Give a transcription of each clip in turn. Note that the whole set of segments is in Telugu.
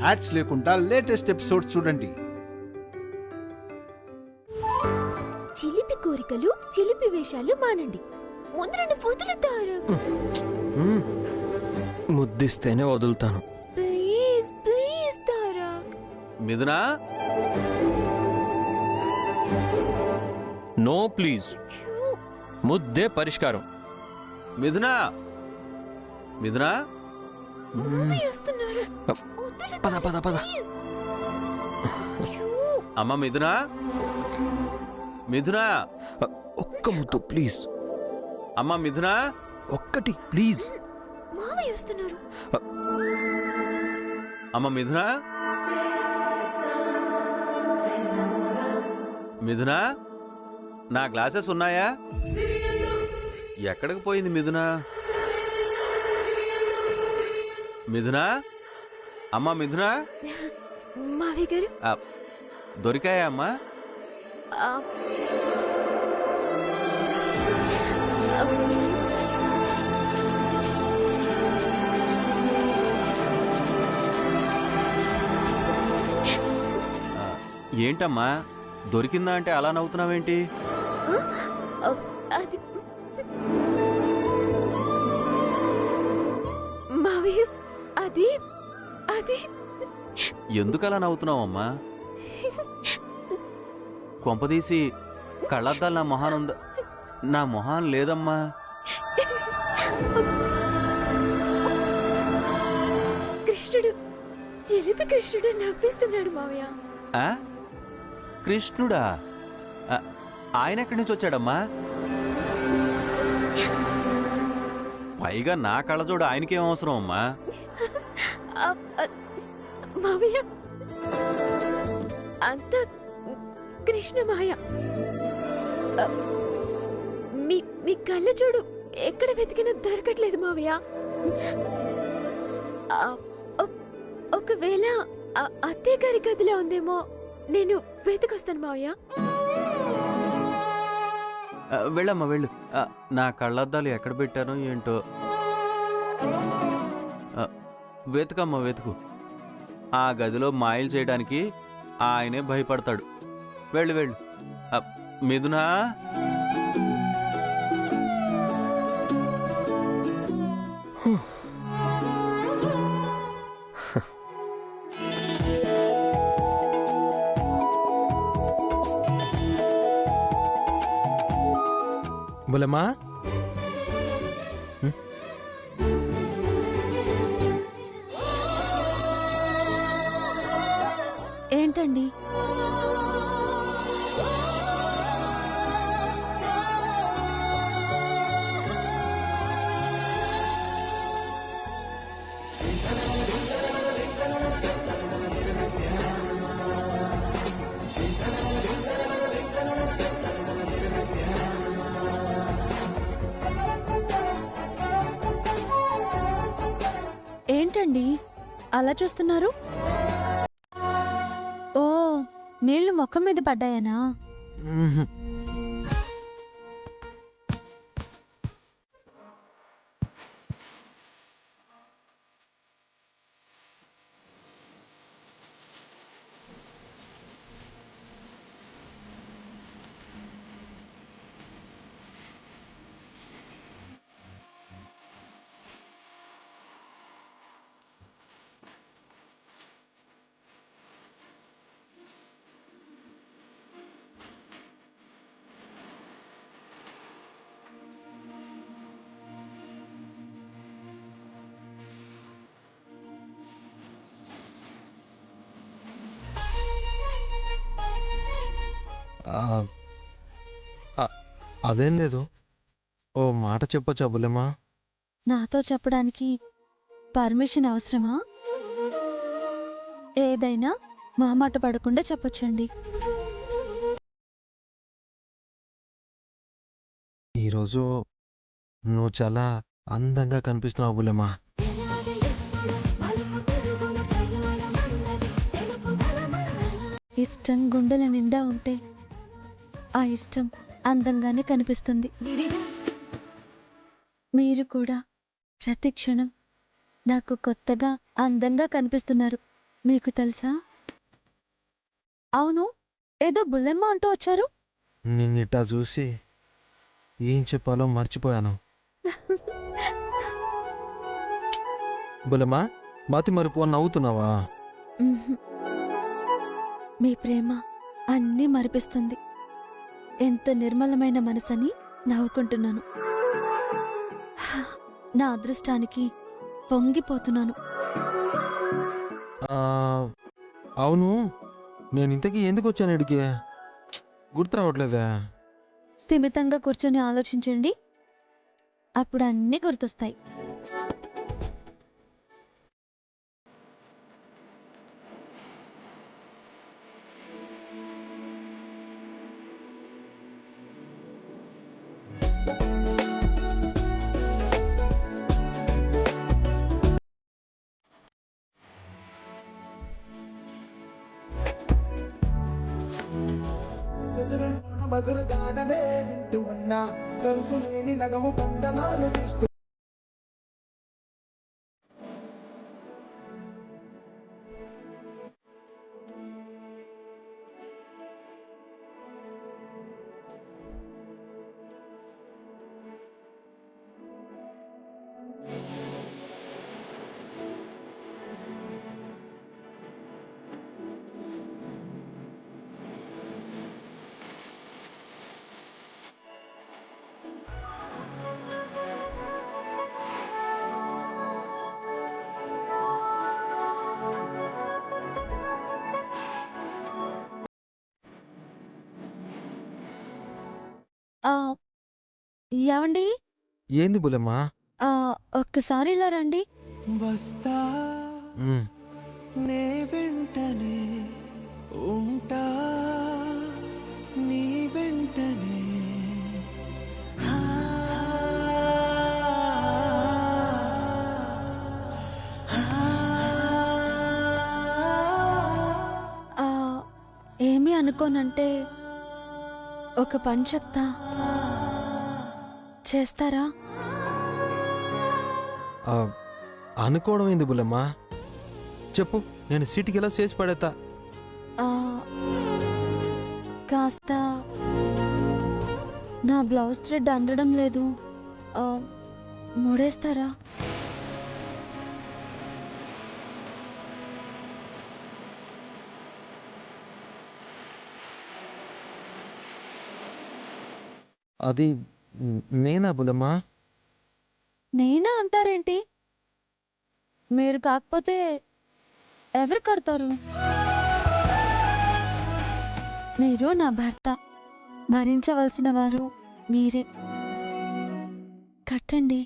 యాడ్స్ లేకుండా లేటెస్ట్ ఎపిసోడ్స్ చూడండి. చిలిపి కోరికలు, చిలిపి వేషాలు మానండి. ముందు రెండు ఫోటోలు తారక్. ముద్దిస్తేనే వదులుతాను. Please please Tarak. Mithuna, no please. ముద్దే పరిష్కారం. మిథునా, మిథునా, వస్తున్నారు. పద పద పద. అమ్మ మిథునా, మిథునా, ఒక్క ముద్దు ప్లీజ్. అమ్మ మిథునా, ఒక్కటి ప్లీజ్. మావయ్య వస్తున్నారు. అమ్మ మిథునా, మిథునా, నా గ్లాసెస్ ఉన్నాయా? ఎక్కడికి పోయింది మిథునా? మిథునా, అమ్మ మిథునా, మావయ్య గారు దొరికాయా అమ్మా? ఏంటమ్మా, దొరికిందా అంటే అలా నవ్వుతున్నావేంటి? అది మావయ్య, అది అది ఎందుకు అలా నవ్వుతున్నావమ్మా? కొంపదీసి కళ్ళద్దాలు నా మొహాన్ ఉందా? నా మొహాన్ లేదమ్మా. కృష్ణుడు, చిలిపి కృష్ణుడు నవ్విస్తున్నాడు మావయ్య. కృష్ణుడా? ఆయన ఎక్కడి నుంచి వచ్చాడమ్మా? పైగా నా కళ్ళజోడు ఆయనకేం అవసరం అమ్మా? మావయ్య, అంత కృష్ణ మాయ. మీ కళ్ళ చూడు ఎక్కడ వెతికినా దొరకట్లేదు మావయ్య. ఒకవేళ అత్తయ్య గారి గదిలో ఉందేమో, నేను వెతికొస్తాను మావయ్య. వెళ్ళమ్మా వెళ్ళు. నా కళ్ళద్దాలు ఎక్కడ పెట్టానో ఏంటో. వెతుకమ్మా వెతుకు. ఆ గదిలో మాయలు చేయడానికి ఆయనే భయపడతాడు. వెళ్ళు వెళ్ళు. మిథునా, బులమ్మా, ఏంటండి? ఏంటండి అలా చూస్తున్నారు? ఓ, నీళ్లు మొక్క మీద పడ్డాయనా? అదేం లేదు. ఓ మాట చెప్పొచ్చా బులమ్మా? నాతో చెప్పడానికి పర్మిషన్ అవసరమా? ఏదైనా మొహమాట పడకుండా చెప్పొచ్చండి. ఈరోజు నువ్వు చాలా అందంగా కనిపిస్తున్నావు బులమ్మా. ఇష్టం గుండెల నిండా ఉంటే ఆ ఇష్టం అందంగానే కనిపిస్తుంది. మీరు కూడా ప్రతి క్షణం నాకు కొత్తగా అందంగా కనిపిస్తున్నారు. మీకు తెలుసా? అవును, ఏదో బుల్లెమ్మ అంటూ వచ్చారు. నిన్నిట్టా చూసి ఏం చెప్పాలో మర్చిపోయాను. బుల్లెమ్మా, మతి మరిపో నవ్వుతున్నావా? మ్మ్హ్. మీ ప్రేమ అన్నీ మరిపిస్తుంది. ఎంత నిర్మలమైన మనసని నవ్వుకుంటున్నాను. నా అదృష్టానికి పొంగిపోతున్నాను. ఆ, అవును, నేను ఇంతకీ ఎందుకు వచ్చాను ఇడికి? గుర్తు రావట్లేదా? స్థిమితంగా కూర్చొని ఆలోచించండి, అప్పుడు అన్నీ గుర్తొస్తాయి. మధురగాననే వింటూ ఉన్నా కరుసు లేని నగము బంధనాలు తీస్తూ ఆ, ఏవండి? ఏంది బుల్లెమ్మా? ఆ, ఒక్కసారి ఇలా రండి. వస్తా ఉమ్, నే వెంటనే ఉంటా నీ వెంటనే ఆ, ఏమీ అనుకోనంటే ఒక పని చెప్తా, చేస్తారా? ఆ, అనుకోవడం ఏంది బుల్లెమ్మా? చెప్పు, నేను సీటుకి ఎలా చేసి పడేతా. ఆ, కాస్త నా బ్లౌజ్ థ్రెడ్ అందడం లేదు, ఆ, ముడేస్తారా? అది నేనా బుల్లెమ్మా? నేనా అంటారేంటి? మీరు కాకపోతే ఎవరు కడతారు? మీరు నా భర్త, భరించవలసిన వారు మీరే. కట్టండి.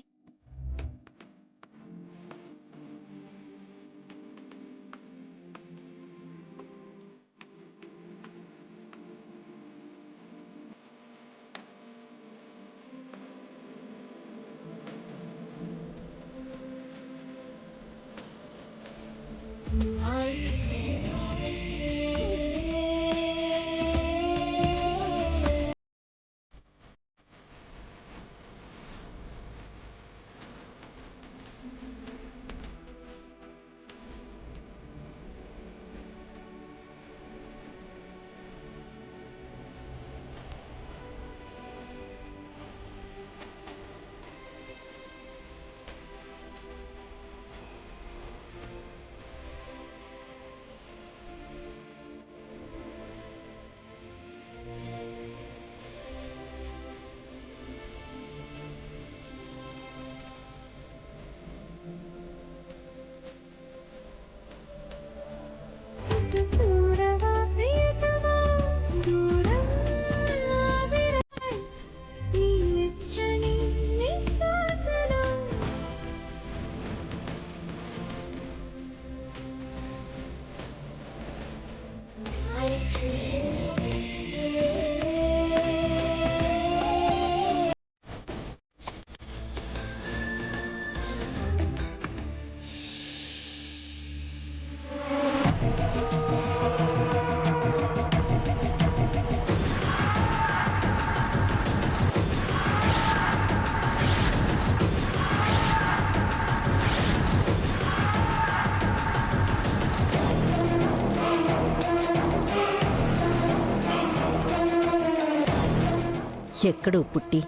ఎక్కడో పుట్టి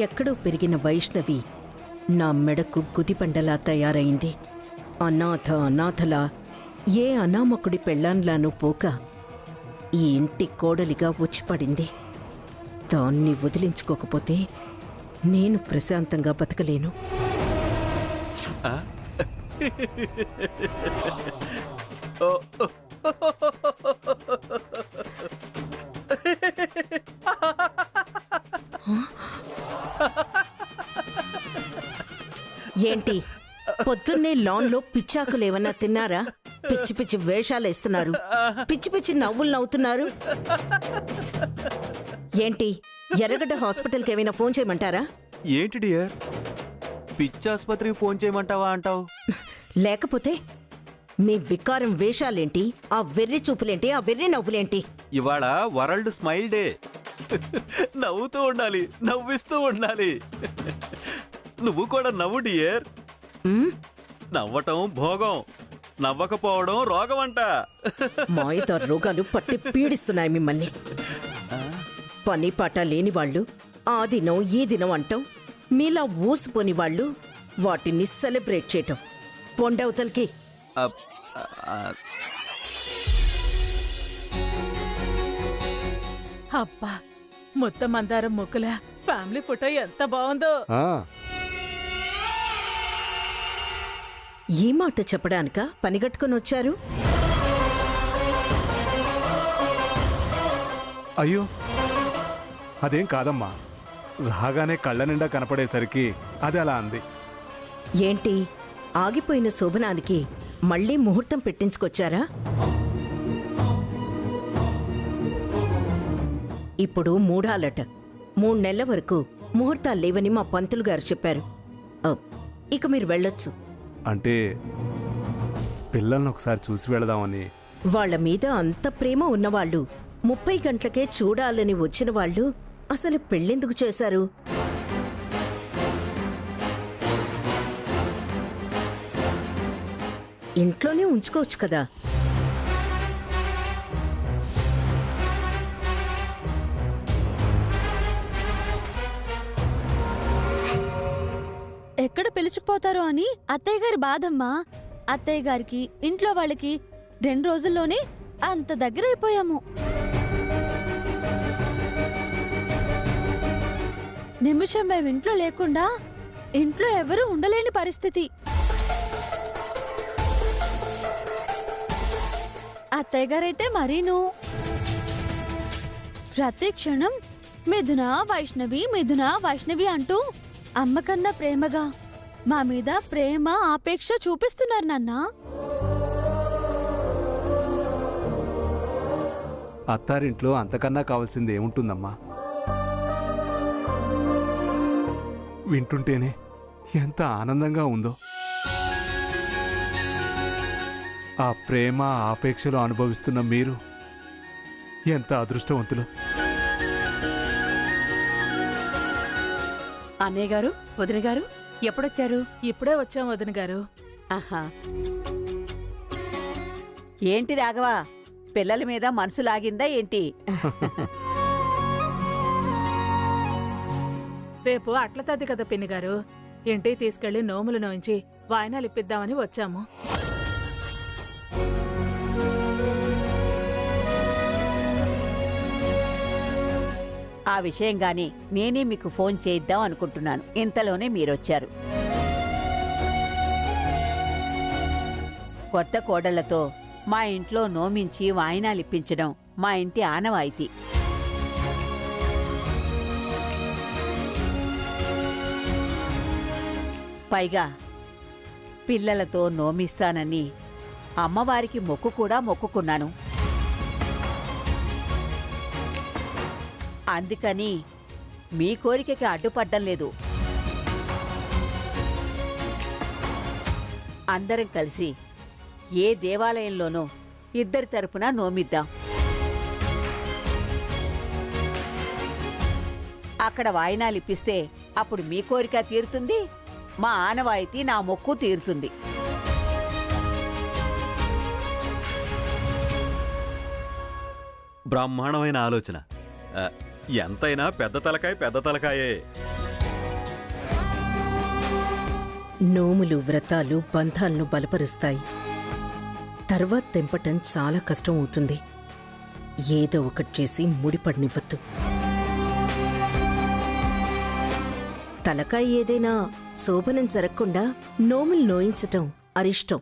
ఎక్కడో పెరిగిన వైష్ణవి నా మెడకు గుదిబండలా తయారైంది. అనాథలా ఏ అనామకుడి పెళ్ళాన్లానూ పోక ఈ ఇంటి కోడలిగా వచ్చిపడింది. దాన్ని వదిలించుకోకపోతే నేను ప్రశాంతంగా బతకలేను. ఏంటి పొద్దున్నే లాన్లో పిచ్చాకులేమన్నా తిన్నారా? పిచ్చి పిచ్చి వేషాలేస్తున్నారు, పిచ్చి పిచ్చి నవ్వులు నవ్వుతున్నారు. ఏంటి ఎర్రగడ్డ హాస్పిటల్కి ఏమైనా ఫోన్ చేయమంటారా? ఏంటి డియర్, పిచ్చాసుపత్రికి ఫోన్ చేయమంటావా అంటావు? లేకపోతే మీ వికారం వేషాలేంటి, ఆ వెర్రి చూపులేంటి, ఆ వెర్రి నవ్వులేంటి? ఇవాళ వరల్డ్ స్మైల్ డే. నవ్వుతూ ఉండాలి, నవ్విస్తూ ఉండాలి. నువ్వు కూడా నవ్వు డియర్. ఉమ్, నవ్వటం భోగం, నవ్వకపోవడం రోగం అంట. మాయత రోగాలు పట్టి పీడిస్తున్నాయి మిమ్మల్ని. పని పాట లేని వాళ్ళు ఆ దినం ఈ దినం అంటాం, మీలా ఊసిపోని వాళ్ళు వాటిని సెలబ్రేట్ చేయటం. పొండవతలకి అప్, ఆ, అబ్బా, మొత్తం మందారం ముక్కుల ఫ్యామిలీ ఫోటో ఎంత బాగుందో. ఈ మాట చెప్పడానిక పనిగట్టుకుని వచ్చారు? అయ్యో అదేం కాదమ్మా, రాగానే కళ్ళ నిండా కనపడేసరికి అది అలా అంది. ఏంటి ఆగిపోయిన శోభనానికి మళ్ళీ ముహూర్తం పెట్టించుకొచ్చారా? ఇప్పుడు మూడాలట. 3 నెలల వరకు ముహూర్తాలు లేవని మా పంతులు గారు చెప్పారు. ఇక మీరు వెళ్ళొచ్చు. అంటే పిల్లల్ని ఒకసారి చూసి వెళదామని. వాళ్ళ మీద అంత ప్రేమ ఉన్నవాళ్ళు 30 గంటలకే చూడాలని వచ్చిన వాళ్ళు అసలు పెళ్ళెందుకు చేశారు? ఇంట్లోనే ఉంచుకోవచ్చు కదా. ఎక్కడ పిలుచుకుపోతారో అని అత్తయ్య గారి బాధమ్మా. అత్తయ్య గారికి ఇంట్లో వాళ్ళకి 2 రోజుల్లోనే అంత దగ్గరైపోయాము. నిమిషం మేము ఇంట్లో లేకుండా ఇంట్లో ఎవరూ ఉండలేని పరిస్థితి. అత్తయ్య గారైతే మరీను ప్రతి క్షణం మిథున వైష్ణవి మిథున వైష్ణవి అంటూ అమ్మకన్నా ప్రేమగా మా మీద ప్రేమ ఆపేక్ష చూపిస్తున్నారు నాన్న. అత్తారింట్లో అంతకన్నా కావాల్సింది ఏముంటుందమ్మా? వింటుంటేనే ఎంత ఆనందంగా ఉందో. ఆ ప్రేమ ఆపేక్షలు అనుభవిస్తున్న మీరు ఎంత అదృష్టవంతులు. అన్నయ్య గారు, వదిన గారు ఎప్పుడొచ్చారు? ఇప్పుడే వచ్చాం వదిన గారు. ఆహా. ఏంటి రాఘవా, పిల్లల మీద మనసు లాగిందా ఏంటి? రేపు అట్ల తద్ది కదా పిన్ని గారు, ఇంటికి తీసుకెళ్లి నోములు నోయించి వాయినాలు ఇప్పిద్దామని వచ్చాము. ఆ విషయంగానే నేనే మీకు ఫోన్ చేయిద్దాం అనుకుంటున్నాను. ఇంతలోనే మీరొచ్చారు. కొత్త కోడళ్లతో మా ఇంట్లో నోమించి వాయినాలిప్పించడం మా ఇంటి ఆనవాయితీ. పైగా పిల్లలతో నోమిస్తానని అమ్మవారికి మొక్కు కూడా మొక్కుకున్నాను. అందుకని మీ కోరికకి అడ్డుపడ్డం లేదు. అందరం కలిసి ఏ దేవాలయంలోనో ఇద్దరి తరపున నోమిద్దాం. అక్కడ వాయినాలిప్పిస్తే అప్పుడు మీ కోరిక తీరుతుంది, మా ఆనవాయితీ నా మొక్కు తీరుతుంది. బ్రహ్మాండమైన ఆలోచన. ఎంతైనా పెద్ద తలకాయే. నోములు వ్రతాలు బంధాలను బలపరుస్తాయి. తర్వాత తెంపటం చాలా కష్టం అవుతుంది. ఏదో ఒకటి చేసి ముడిపడినివ్వద్దు. తలకాయ ఏదైనా శోభనం జరగకుండా నోములు నోయించటం అరిష్టం.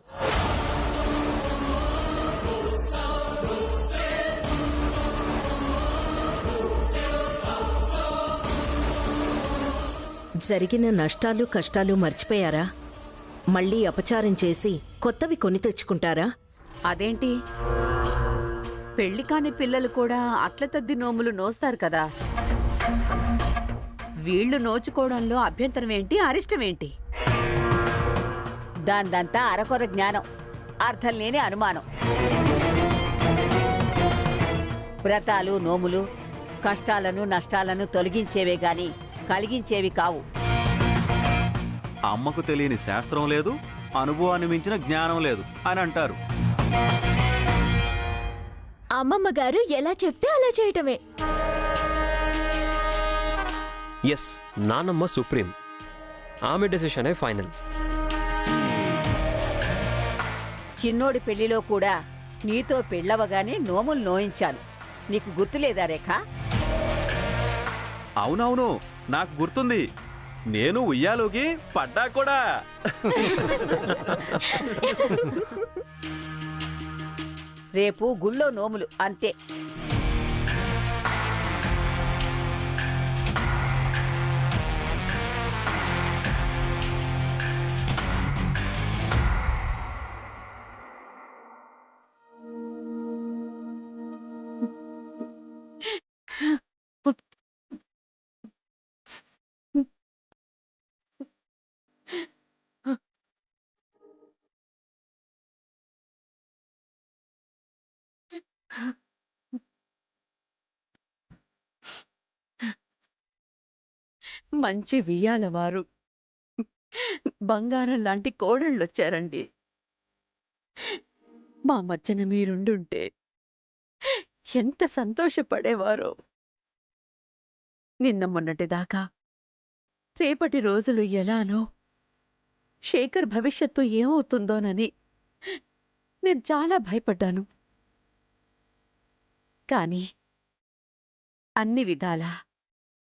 జరిగిన నష్టాలు కష్టాలు మర్చిపోయారా? మళ్ళీ అపచారం చేసి కొత్తవి కొని తెచ్చుకుంటారా? అదేంటి, పెళ్లి కాని పిల్లలు కూడా అట్ల తద్ది నోములు నోస్తారు కదా. వీళ్లు నోచుకోవడంలో అభ్యంతరమేంటి, అరిష్టమేంటి? దాందంతా అరకొర జ్ఞానం, అర్థం లేని అనుమానం. వ్రతాలు నోములు కష్టాలను నష్టాలను తొలగించేవే గాని కలిగించేవి కావు. అమ్మకు తెలియని శాస్త్రం లేదు, అనుభవాన్ని మించిన జ్ఞానం లేదు అని అంటారు. అమ్మమ్మ గారు ఎలా చెప్తే అలా చేయటమే. ఎస్, నానమ్మ సుప్రీం. ఆమె డెసిషనే ఫైనల్. చిన్నోడి పెళ్లిలో కూడా నీతో పెళ్ళవగానే నోములు నోయించాను. నీకు గుర్తులేదా రేఖ? అవునవును, నాకు గుర్తుంది. నేను ఉయ్యాలోకి పడ్డా కూడా. రేపు గుళ్ళో నోములు అంతే. మంచి వియ్యాలవారు, బంగారం లాంటి కోడళ్ళొచ్చారండి. మా మధ్యన మీరుండుంటే ఎంత సంతోషపడేవారో. నిన్న మొన్నటిదాకా రేపటి రోజులు ఎలానో, శేఖర్ భవిష్యత్తు ఏమవుతుందోనని నేను చాలా భయపడ్డాను. కాని అన్ని విధాలా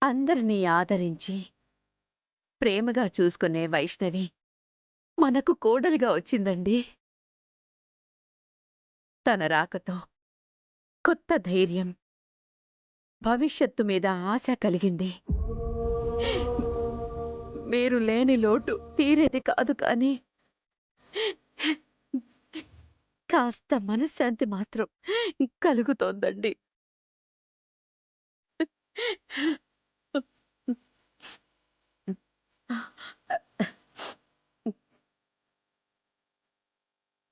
అందరినీ ఆదరించి ప్రేమగా చూసుకునే వైష్ణవి మనకు కోడలుగా వచ్చిందండి. తన రాకతో కొత్త ధైర్యం, భవిష్యత్తు మీద ఆశ కలిగింది. మీరు లేని లోటు తీరేది కాదు, కానీ కాస్త మనశ్శాంతి మాత్రం కలుగుతోందండి.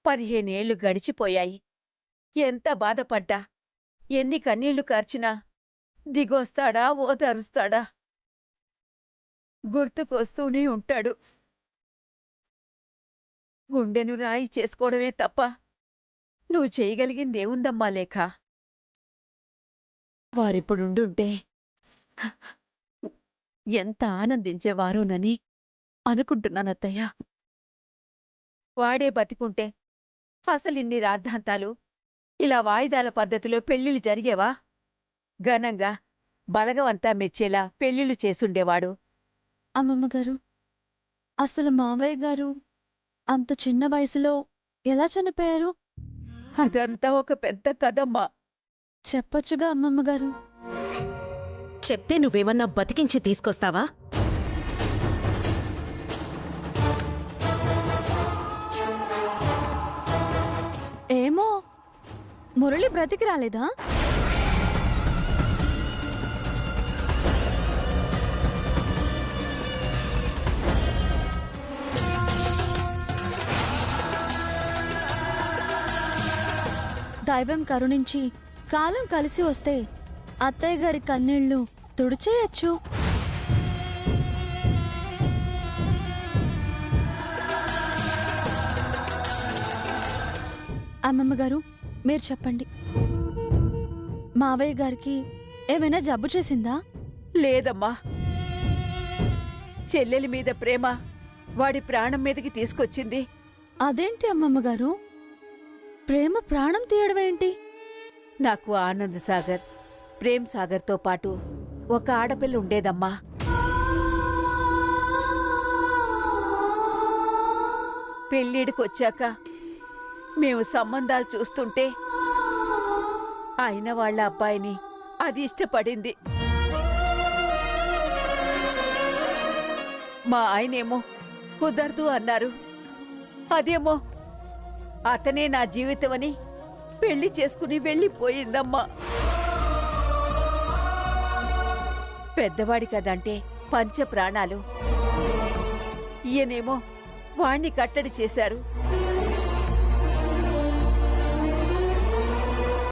పదిహేనేళ్లు గడిచిపోయాయి. ఎంత బాధపడ్డా, ఎన్ని కన్నీళ్లు కార్చినా దిగొస్తాడా, ఓదారుస్తాడా? గుర్తుకొస్తూనే ఉంటాడు. గుండెను రాయి చేసుకోవడమే తప్ప నువ్వు చేయగలిగిందేముందమ్మా లేఖ? వారిప్పుడుండుంటే ఎంత ఆనందించేవారోనని అనుకుంటున్నానత్తయ్య. వాడే బతికుంటే అసలిన్ని రాద్ధాంతాలు, ఇలా వాయిదాల పద్ధతిలో పెళ్లిళ్ళు జరిగేవా? ఘనంగా బలగవంతా మెచ్చేలా పెళ్లిళ్ళు చేసుండేవాడు. అమ్మమ్మగారు, అసలు మావయ్య గారు అంత చిన్న వయసులో ఎలా చనిపోయారు? అదంతా ఒక పెద్ద కథమ్మా. చెప్పొచ్చుగా అమ్మమ్మగారు. చెప్తే నువ్వేమన్నా బతికించి తీసుకొస్తావా? ఏమో, మురళి బ్రతికి రాలేదా? దైవం కరుణించి కాలం కలిసి వస్తే అత్తయ్య గారి కన్నీళ్లు తుడిచేయచ్చు. అమ్మమ్మగారు, మీరు చెప్పండి. మావయ్య గారికి ఏమైనా జబ్బు చేసిందా? లేదమ్మా. చెల్లెలి మీద ప్రేమ వాడి ప్రాణం మీదకి తీసుకొచ్చింది. అదేంటి అమ్మమ్మ గారు, ప్రేమ ప్రాణం తీయడమేంటి? నాకు ఆనంద్ సాగర్, ప్రేమ్ సాగర్తో పాటు ఒక ఆడపిల్ల ఉండేదమ్మా. పెళ్ళిడికొచ్చాక మేము సంబంధాలు చూస్తుంటే ఆయన వాళ్ళ అబ్బాయిని అది ఇష్టపడింది. మా ఆయనేమో కుదరదు అన్నారు. అదేమో అతనే నా జీవితమని పెళ్లి చేసుకుని వెళ్ళిపోయిందమ్మా. పెద్దవాడి కదంటే పంచ ప్రాణాలు. ఈయనేమో వాణ్ణి కట్టడి చేశారు.